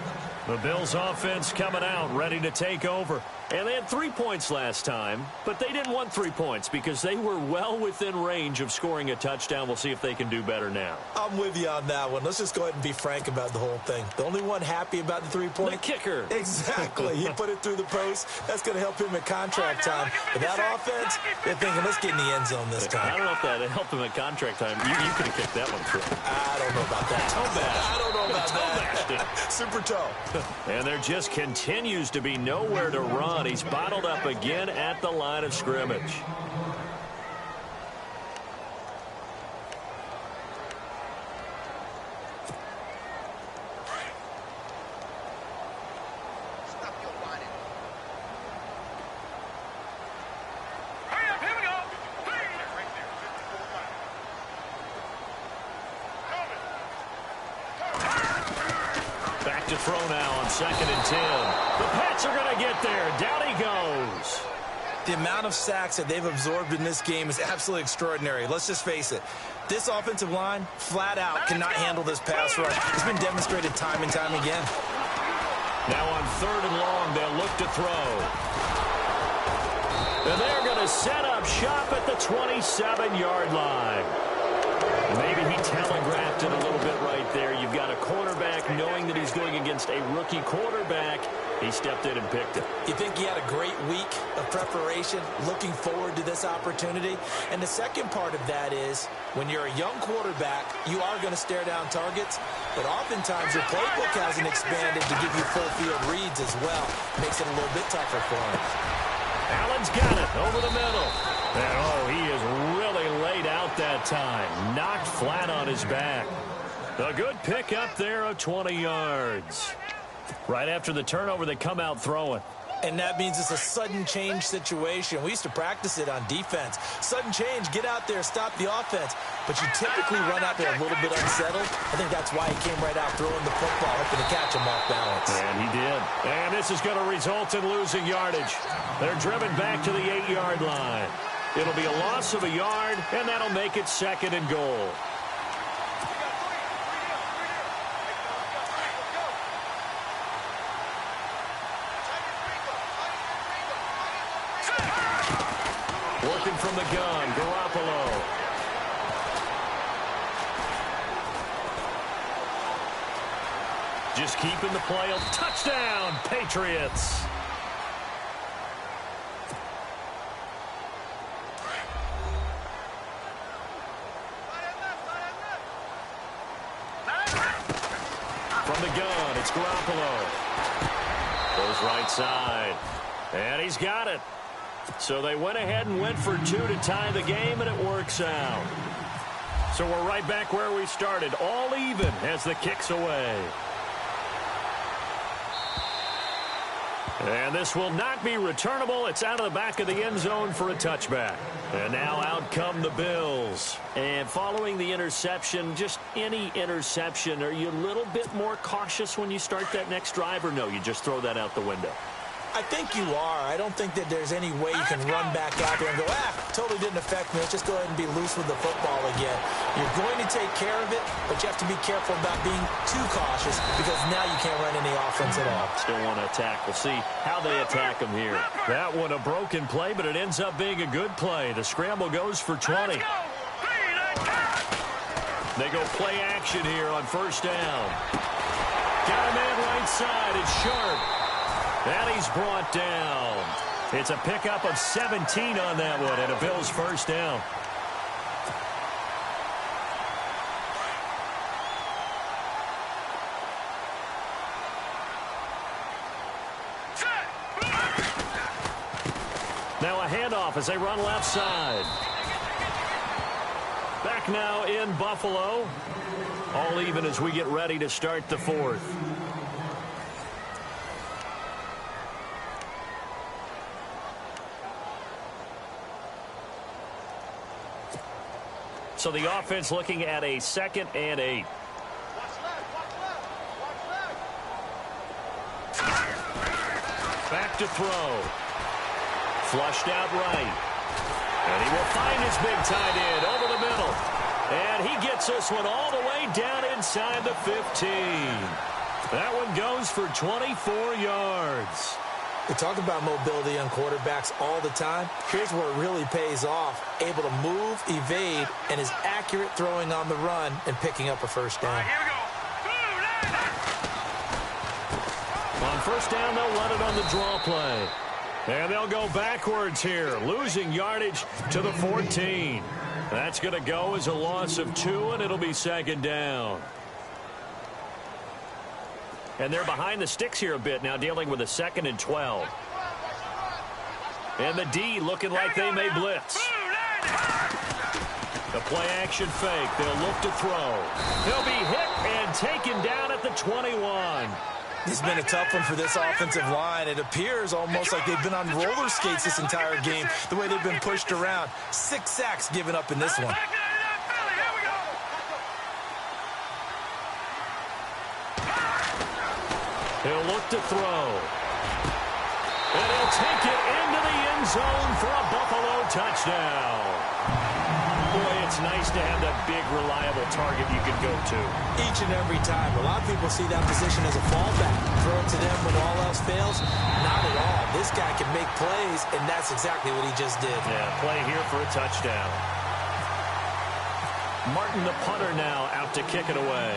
Speaker 2: The Bills offense coming out, ready to take over. And they had 3 points last time, but they didn't want 3 points because they were well within range of scoring a touchdown. We'll see if they can do better now.
Speaker 3: I'm with you on that one. Let's just go ahead and be frank about the whole thing. The only one happy about the 3-point?
Speaker 2: The kicker.
Speaker 3: Exactly. He put it through the post. That's going to help him at contract time. But that offense, they're thinking, let's get in the end zone this time.
Speaker 2: I don't know if that helped him at contract time. You could have kicked that one through.
Speaker 3: I don't know about that.
Speaker 2: Toe bash.
Speaker 3: I don't know about that. Super toe.
Speaker 2: And there just continues to be nowhere to run. He's bottled up again at the line of scrimmage. To throw now on 2nd and 10. The Pats are going to get there. Down he goes.
Speaker 3: The amount of sacks that they've absorbed in this game is absolutely extraordinary. Let's just face it. This offensive line, flat out, cannot handle this pass rush. It's been demonstrated time and time again.
Speaker 2: Now on 3rd and long, they'll look to throw. And they're going to set up shop at the 27-yard line. Maybe he telegraphed it a little bit right there. You've got a quarterback knowing that he's going against a rookie quarterback. He stepped in and picked it.
Speaker 3: You think he had a great week of preparation, looking forward to this opportunity? And the second part of that is, when you're a young quarterback, you are going to stare down targets, but oftentimes your playbook hasn't expanded to give you full field reads as well. Makes it a little bit tougher for him.
Speaker 2: Allen's got it over the middle. And oh, he is really laid out that time. Knocked flat on his back. A good pick up there of 20 yards. Right after the turnover, they come out throwing.
Speaker 3: And that means it's a sudden change situation. We used to practice it on defense. Sudden change, get out there, stop the offense. But you typically run out there a little bit unsettled. I think that's why he came right out throwing the football, hoping to catch him off balance.
Speaker 2: And he did. And this is going to result in losing yardage. They're driven back to the 8-yard line. It'll be a loss of a yard, and that'll make it 2nd and goal. Working from the gun, Garoppolo. Just keeping the play. Touchdown, Patriots. From the gun, it's Garoppolo. Goes right side. And he's got it. So they went ahead and went for 2 to tie the game, and it works out. So we're right back where we started, all even as the kick's away. And this will not be returnable. It's out of the back of the end zone for a touchback. And now out come the Bills. And following the interception, just any interception, are you a little bit more cautious when you start that next drive, or no, you just throw that out the window?
Speaker 3: I think you are. I don't think that there's any way you can run back out there and go, totally didn't affect me. Let's just go ahead and be loose with the football again. You're going to take care of it, but you have to be careful about being too cautious because now you can't run any offense at all.
Speaker 2: Still want to attack. We'll see how they attack them here. That one a broken play, but it ends up being a good play. The scramble goes for 20. They go play action here on 1st down. Got a man right side. It's Sharp. And he's brought down. It's a pickup of 17 on that one, and a Bills 1st down. Now a handoff as they run left side. Back now in Buffalo. All even as we get ready to start the 4th. So the offense looking at a 2nd and 8. Back to throw. Flushed out right. And he will find his big tight end over the middle. And he gets this one all the way down inside the 15. That one goes for 24 yards.
Speaker 3: We talk about mobility on quarterbacks all the time. Here's where it really pays off. Able to move, evade, and is accurate throwing on the run and picking up a 1st down.
Speaker 4: Here we go.
Speaker 2: On 1st down, they'll run it on the draw play. And they'll go backwards here, losing yardage to the 14. That's going to go as a loss of 2, and it'll be 2nd down. And they're behind the sticks here a bit now, dealing with a 2nd and 12. And the D looking like they may blitz. The play action fake. They'll look to throw. He'll be hit and taken down at the 21.
Speaker 3: This has been a tough one for this offensive line. It appears almost like they've been on roller skates this entire game, the way they've been pushed around. 6 sacks given up in this one.
Speaker 2: He'll look to throw. And he'll take it into the end zone for a Buffalo touchdown. Boy, it's nice to have that big, reliable target you can go to.
Speaker 3: Each and every time. A lot of people see that position as a fallback. Throw it to them when all else fails. Not at all. This guy can make plays, and that's exactly what he just did.
Speaker 2: Yeah, play here for a touchdown. Martin, the punter, now out to kick it away.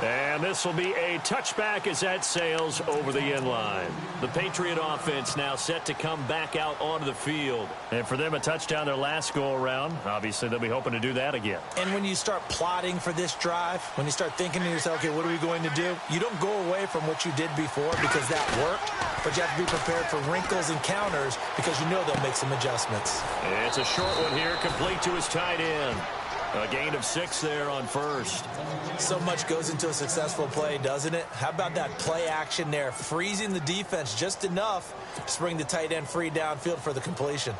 Speaker 2: And this will be a touchback as that sails over the end line. The Patriot offense now set to come back out onto the field. And for them, a touchdown their last go-around. Obviously, they'll be hoping to do that again.
Speaker 3: And when you start plotting for this drive, when you start thinking to yourself, okay, what are we going to do? You don't go away from what you did before because that worked, but you have to be prepared for wrinkles and counters because you know they'll make some adjustments.
Speaker 2: It's a short one here, complete to his tight end. A gain of 6 there on 1st.
Speaker 3: So much goes into a successful play, doesn't it? How about that play action there? Freezing the defense just enough to bring the tight end free downfield for the completion.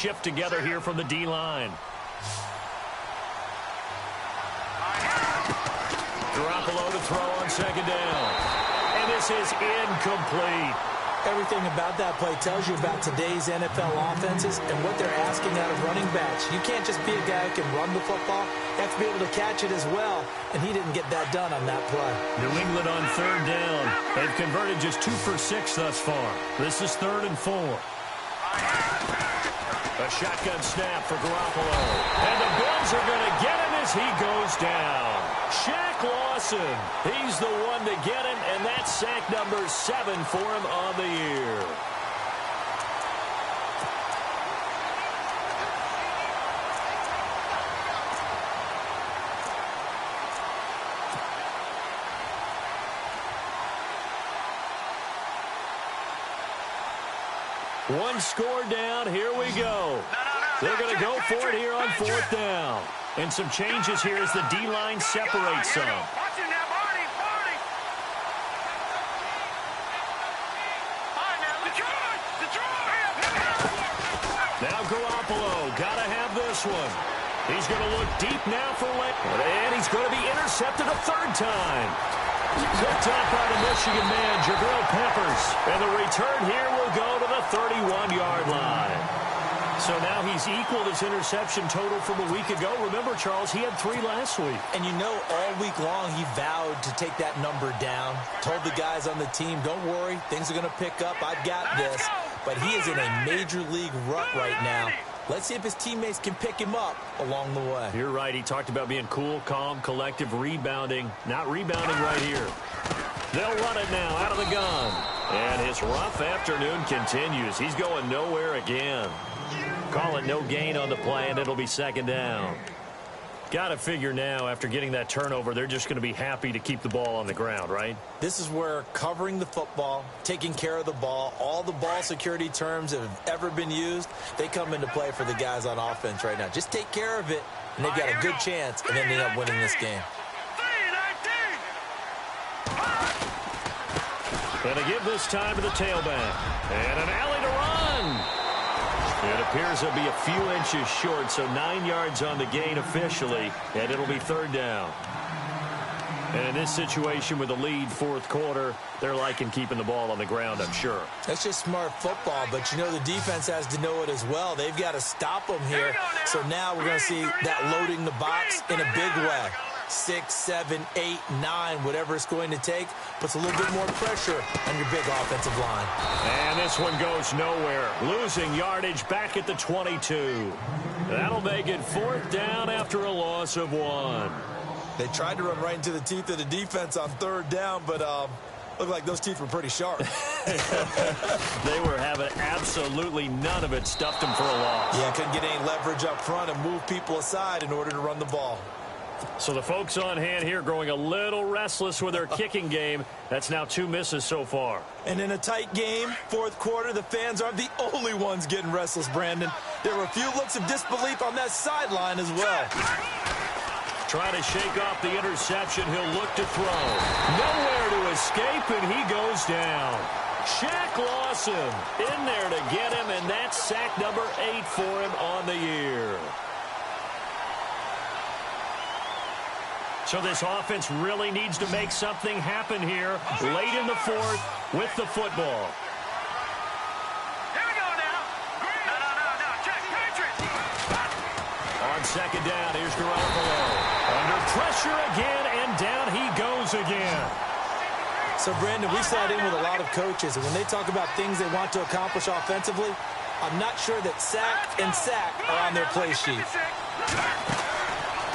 Speaker 2: shift together here from the D-line. Garoppolo to throw on second down. And this is incomplete.
Speaker 3: Everything about that play tells you about today's NFL offenses and what they're asking out of running backs. You can't just be a guy who can run the football. You have to be able to catch it as well, and he didn't get that done on that play.
Speaker 2: New England on third down. They've converted just 2 for 6 thus far. This is 3rd and 4. A shotgun snap for Garoppolo. And the Bills are going to get him as he goes down. Shaq Lawson, he's the one to get him, and that's sack number 7 for him on the year. One score down. Here we go. They're going to go for it here on 4th down. And some changes here as the D-line separates some. Now Garoppolo, got to have this one. He's going to look deep now for Lane. And he's going to be intercepted a 3rd time. Picked up by the Michigan man, Jabril Peppers. And the return here will go to the 31-yard line. So now he's equaled his interception total from a week ago. Remember, Charles, he had 3 last week.
Speaker 3: And you know, all week long he vowed to take that number down. Told the guys on the team, don't worry, things are going to pick up. I've got this. But he is in a major league rut right now. Let's see if his teammates can pick him up along the way.
Speaker 2: You're right. He talked about being cool, calm, collective, rebounding. Not rebounding right here. They'll run it now out of the gun. And his rough afternoon continues. He's going nowhere again. Call it no gain on the play, and it'll be 2nd down. Got to figure now, after getting that turnover, they're just going to be happy to keep the ball on the ground, right?
Speaker 3: This is where covering the football, taking care of the ball, all the ball security terms that have ever been used, they come into play for the guys on offense right now. Just take care of it, and they've got a good chance of ending up winning this game.
Speaker 2: Going to give this time to the tailback. And an alley to run. It appears he'll be a few inches short, so 9 yards on the gain officially, and it'll be 3rd down. And in this situation with the lead 4th quarter, they're liking keeping the ball on the ground, I'm sure.
Speaker 3: That's just smart football, but you know the defense has to know it as well. They've got to stop them here. So now we're going to see that loading the box in a big way. 6, 7, 8, 9, whatever it's going to take, puts a little bit more pressure on your big offensive line.
Speaker 2: And this one goes nowhere. Losing yardage back at the 22. That'll make it 4th down after a loss of 1.
Speaker 3: They tried to run right into the teeth of the defense on 3rd down, but looked like those teeth were pretty sharp.
Speaker 2: They were having absolutely none of it. Stuffed them for a loss.
Speaker 3: Yeah, couldn't get any leverage up front and move people aside in order to run the ball.
Speaker 2: So the folks on hand here growing a little restless with their kicking game. That's now 2 misses so far.
Speaker 3: And in a tight game, 4th quarter, the fans aren't the only ones getting restless, Brandon. There were a few looks of disbelief on that sideline as well.
Speaker 2: Trying to shake off the interception. He'll look to throw. Nowhere to escape, and he goes down. Shaq Lawson in there to get him, and that's sack number 8 for him on the year. So this offense really needs to make something happen here late in the 4th with the football.
Speaker 4: Here we go now. No. Check. Patriots.
Speaker 2: On 2nd down, here's Garoppolo. Under pressure again, and down he goes again.
Speaker 3: So, Brandon, we sat in with a lot of coaches, and when they talk about things they want to accomplish offensively, I'm not sure that sack and sack are on their play sheet.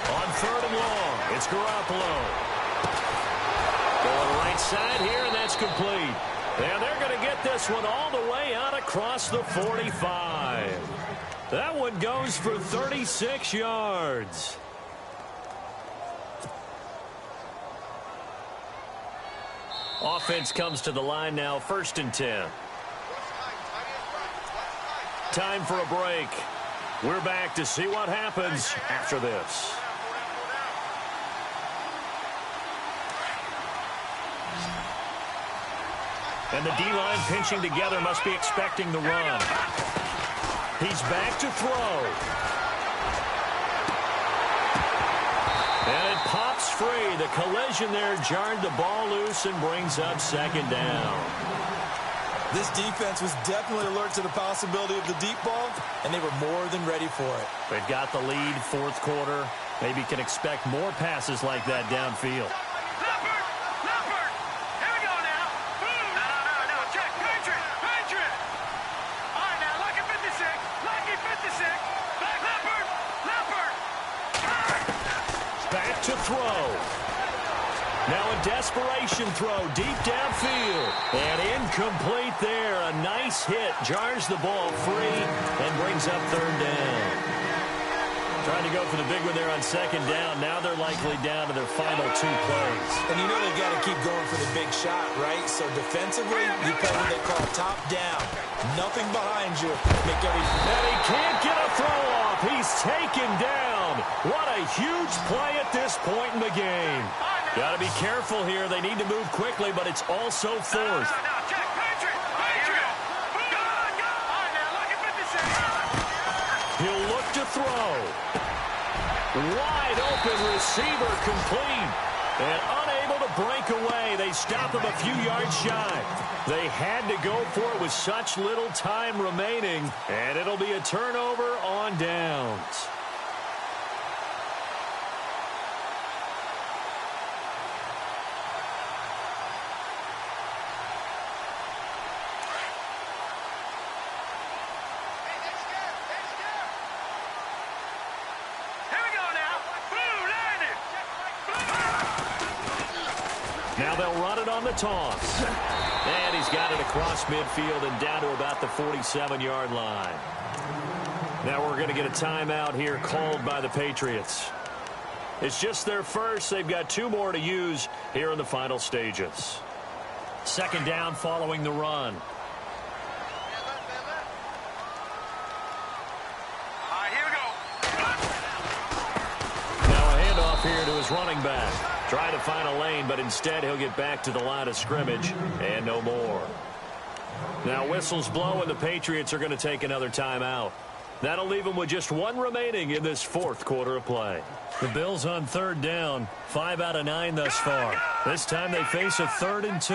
Speaker 2: On 3rd and long, it's Garoppolo. Going right side here, and that's complete. And they're going to get this one all the way out across the 45. That one goes for 36 yards. Offense comes to the line now, 1st and 10. Time for a break. We're back to see what happens after this. And the D-line pinching together, must be expecting the run. He's back to throw. And it pops free. The collision there jarred the ball loose and brings up second down.
Speaker 3: This defense was definitely alert to the possibility of the deep ball, and they were more than ready for it.
Speaker 2: They've got the lead, fourth quarter. Maybe can expect more passes like that downfield.
Speaker 4: Leopard! Here we go now. No. Check. Patriot. All right, now, lucky 56. Leopard.
Speaker 2: Back to throw. Now a desperation throw deep downfield. And incomplete there. A nice hit. Jars the ball free and brings up third down. Trying to go for the big one there on second down. Now they're likely down to their final two plays.
Speaker 3: And you know they've got to keep going for the big shot, right? So defensively, you play what they call top down. Nothing behind you. Make everything.
Speaker 2: And he can't get a throw off. He's taken down. What a huge play at this point in the game. Got to be careful here. They need to move quickly, but it's also fourth.
Speaker 4: Check. Patriot. Go. All right, now, lucky 56.
Speaker 2: He'll look to throw. Wide open receiver complete. And unable to break away. They stop him a few yards shy. They had to go for it with such little time remaining. And it'll be a turnover on downs. Now they'll run it on the toss. And he's got it across midfield and down to about the 47-yard line. Now we're going to get a timeout here called by the Patriots. It's just their first. They've got two more to use here in the final stages. Second down following the run.
Speaker 4: Here we go.
Speaker 2: Now a handoff here to his running back. Try to find a lane, but instead he'll get back to the line of scrimmage and no more. Now whistles blow and the Patriots are going to take another timeout. That'll leave them with just one remaining in this fourth quarter of play. The Bills on third down, 5 out of 9 thus far. This time they face a 3rd and 2.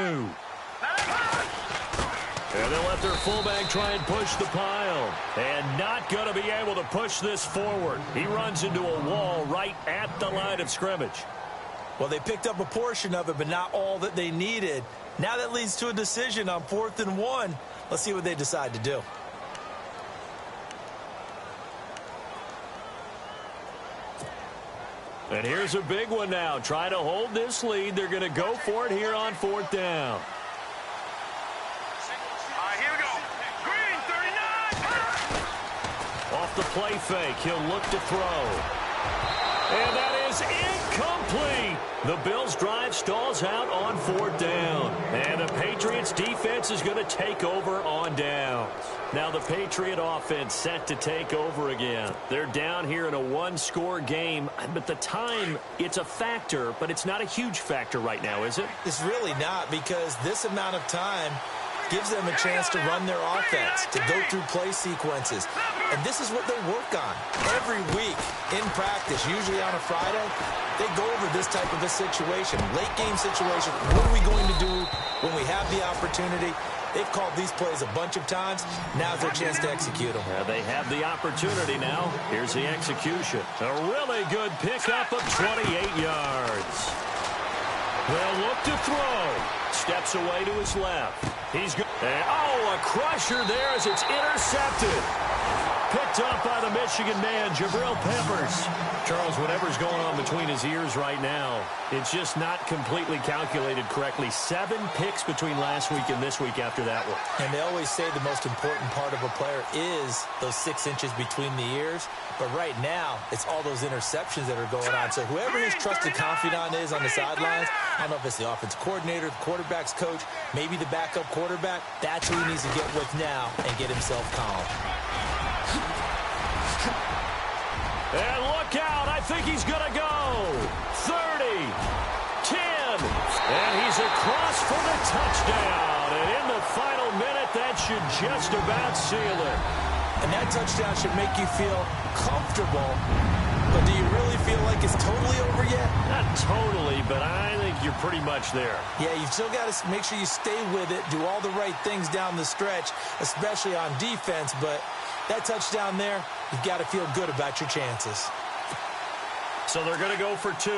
Speaker 2: And they'll let their fullback try and push the pile. And not going to be able to push this forward. He runs into a wall right at the line of scrimmage.
Speaker 3: Well, they picked up a portion of it, but not all that they needed. Now that leads to a decision on 4th and 1. Let's see what they decide to do.
Speaker 2: And here's a big one now. Try to hold this lead. They're going to go for it here on 4th down.
Speaker 4: Here we go. Green, 39.
Speaker 2: Off the play fake, he'll look to throw. And that is incomplete. The Bills' drive stalls out on 4th down. And the Patriots' defense is going to take over on downs. Now the Patriot offense set to take over again. They're down here in a one-score game. But the time, it's a factor, but it's not a huge factor right now, is it?
Speaker 3: It's really not, because this amount of time gives them a chance to run their offense, to go through play sequences. And this is what they work on every week in practice, usually on a Friday. They go over this type of a situation, late game situation. What are we going to do when we have the opportunity? They've called these plays a bunch of times. Now's their chance to execute them.
Speaker 2: They have the opportunity now. Here's the execution. A really good pickup of 28 yards. They'll look to throw. Steps away to his left. He's good. Oh, a crusher there as it's intercepted. Picked up by the Michigan man, Jabril Peppers. Charles, whatever's going on between his ears right now, it's just not completely calculated correctly. 7 picks between last week and this week after that one.
Speaker 3: And they always say the most important part of a player is those 6 inches between the ears. But right now, it's all those interceptions that are going on. So whoever his trusted confidant is on the sidelines, I don't know if it's the offensive coordinator, the quarterback's coach, maybe the backup quarterback, that's who he needs to get with now and get himself calm.
Speaker 2: And look out, I think he's going to go. 30, 10, and he's across for the touchdown. And in the final minute, that should just about seal it.
Speaker 3: And that touchdown should make you feel comfortable. But do you really feel like it's totally over yet?
Speaker 2: Not totally, but I think you're pretty much there.
Speaker 3: Yeah, you've still got to make sure you stay with it, do all the right things down the stretch, especially on defense. But that touchdown there, you've got to feel good about your chances.
Speaker 2: So they're going to go for 2.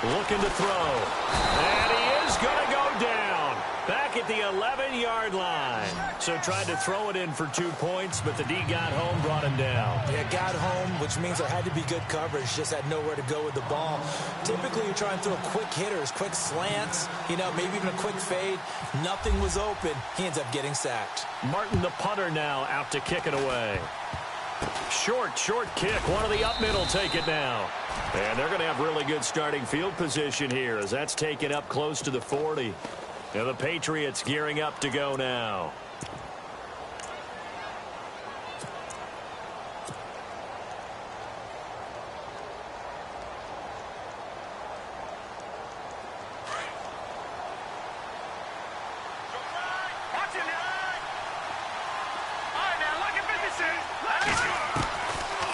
Speaker 2: Looking to throw. And he is going to go down. Back at the 11-yard line. So tried to throw it in for 2 points, but the D got home, brought him down.
Speaker 3: Yeah, got home, which means there had to be good coverage. Just had nowhere to go with the ball. Typically, you're trying to throw quick hitters, quick slants, maybe even a quick fade. Nothing was open. He ends up getting sacked.
Speaker 2: Martin, the punter, now out to kick it away. Short kick. One of the up middle take it now. And they're going to have really good starting field position here as that's taken up close to the 40. And the Patriots gearing up to go now.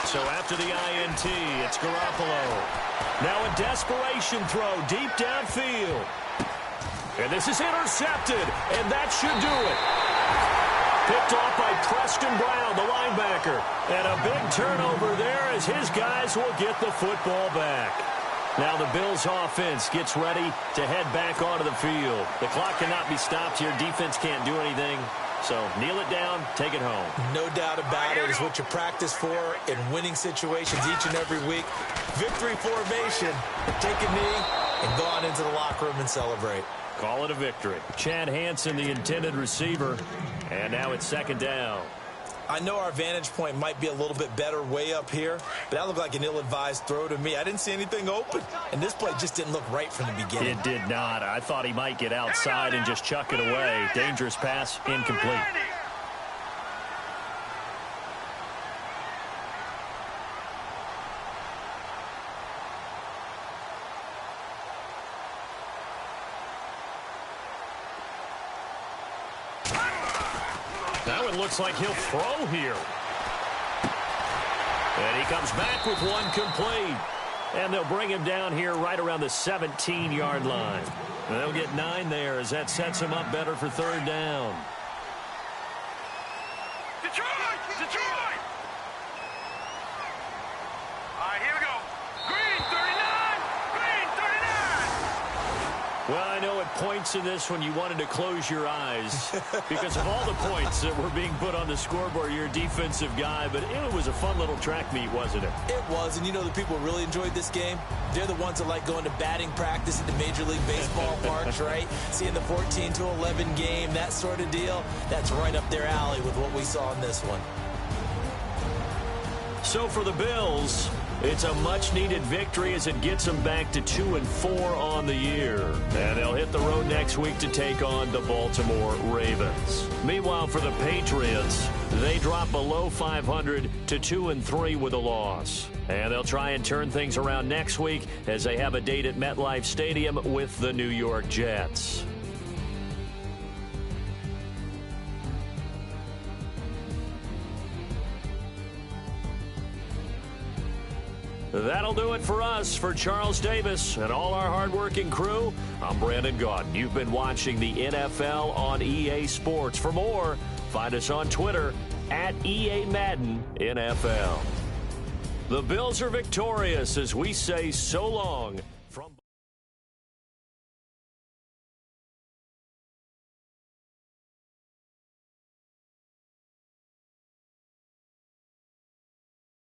Speaker 2: So after the INT, it's Garoppolo. Now a desperation throw deep downfield. And this is intercepted, and that should do it. Picked off by Preston Brown, the linebacker. And a big turnover there as his guys will get the football back. Now the Bills offense gets ready to head back onto the field. The clock cannot be stopped here. Defense can't do anything. So kneel it down, take it home.
Speaker 3: No doubt about it. It's what you practice for in winning situations each and every week. Victory formation. Take a knee and go on into the locker room and celebrate.
Speaker 2: Call it a victory. Chad Hansen, the intended receiver. And now it's 2nd down.
Speaker 3: I know our vantage point might be a little bit better way up here, but that looked like an ill-advised throw to me. I didn't see anything open, and this play just didn't look right from the beginning.
Speaker 2: It did not. I thought he might get outside and just chuck it away. Dangerous pass, incomplete. Now it looks like he'll throw here. And he comes back with one complete. And they'll bring him down here right around the 17-yard line. And they'll get 9 there as that sets him up better for 3rd down.
Speaker 4: Detroit! Detroit! All right, here we go. Green 39! Green 39!
Speaker 2: Well, I know at points in this when you wanted to close your eyes because of all the points that were being put on the scoreboard. You're a defensive guy, but it was a fun little track meet, wasn't it?
Speaker 3: It was, and the people really enjoyed this game. They're the ones that like going to batting practice at the Major League Baseball parks, right? Seeing the 14-11 game, that sort of deal. That's right up their alley with what we saw in this one.
Speaker 2: So for the Bills, it's a much-needed victory as it gets them back to 2-4 on the year. And they'll hit the road next week to take on the Baltimore Ravens. Meanwhile, for the Patriots, they drop below 500 to 2-3 with a loss. And they'll try and turn things around next week as they have a date at MetLife Stadium with the New York Jets. That'll do it for us. For Charles Davis and all our hardworking crew, I'm Brandon Gaudin. You've been watching the NFL on EA Sports. For more, find us on Twitter at EA Madden NFL. The Bills are victorious as we say so long from